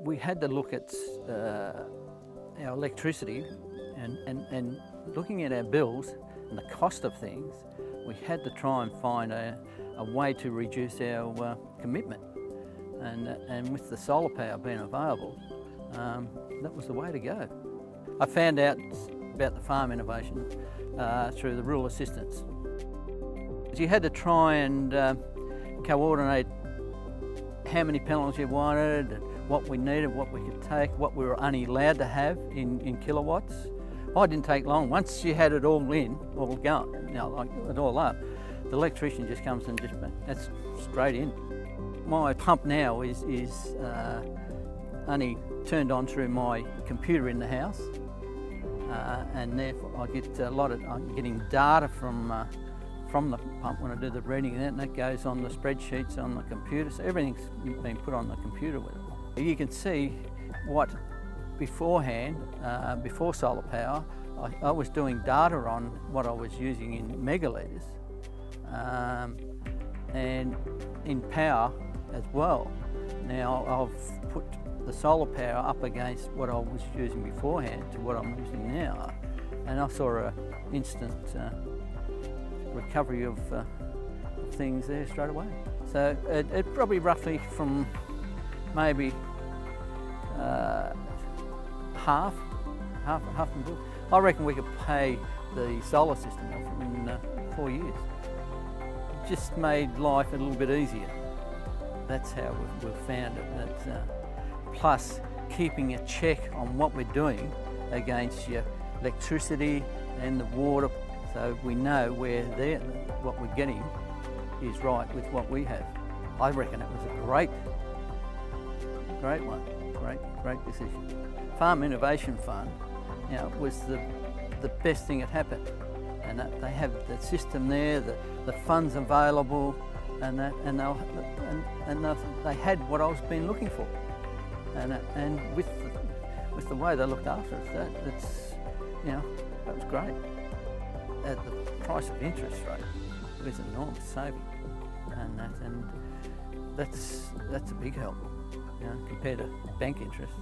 we had to look at our electricity and looking at our bills and the cost of things, we had to try and find a way to reduce our commitment. And with the solar power being available, that was the way to go. I found out about the farm innovation through the Rural Assistance. You had to try and coordinate how many panels you wanted, what we needed, what we could take, what we were only allowed to have in kilowatts. Oh, it didn't take long. Once you had it all in, all going, you know, like it all up, the electrician just comes and that's straight in. My pump now is only turned on through my computer in the house, and therefore I get I'm getting data from the pump when I do the reading, and that goes on the spreadsheets on the computer. So everything's been put on the computer with it. You can see what beforehand, before solar power, I was doing data on what I was using in megalitres, and in power as well. Now I've put the solar power up against what I was using beforehand to what I'm using now, and I saw an instant recovery of things there straight away. So it probably roughly from maybe half the bill. I reckon we could pay the solar system off in 4 years. It just made life a little bit easier. That's how we've found it. Plus keeping a check on what we're doing against your electricity and the water, so we know what we're getting is right with what we have. I reckon it was a great one, great decision. Farm Innovation Fund, you know, was the best thing that happened, and that they have the system there, the funds available, and they had what I was been looking for, and with the way they looked after us, that's, you know, that was great. At the price of interest rate, it was an enormous saving, and that's a big help, you know, compared to bank interest.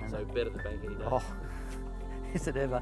So better than bank any day. Oh, is it ever?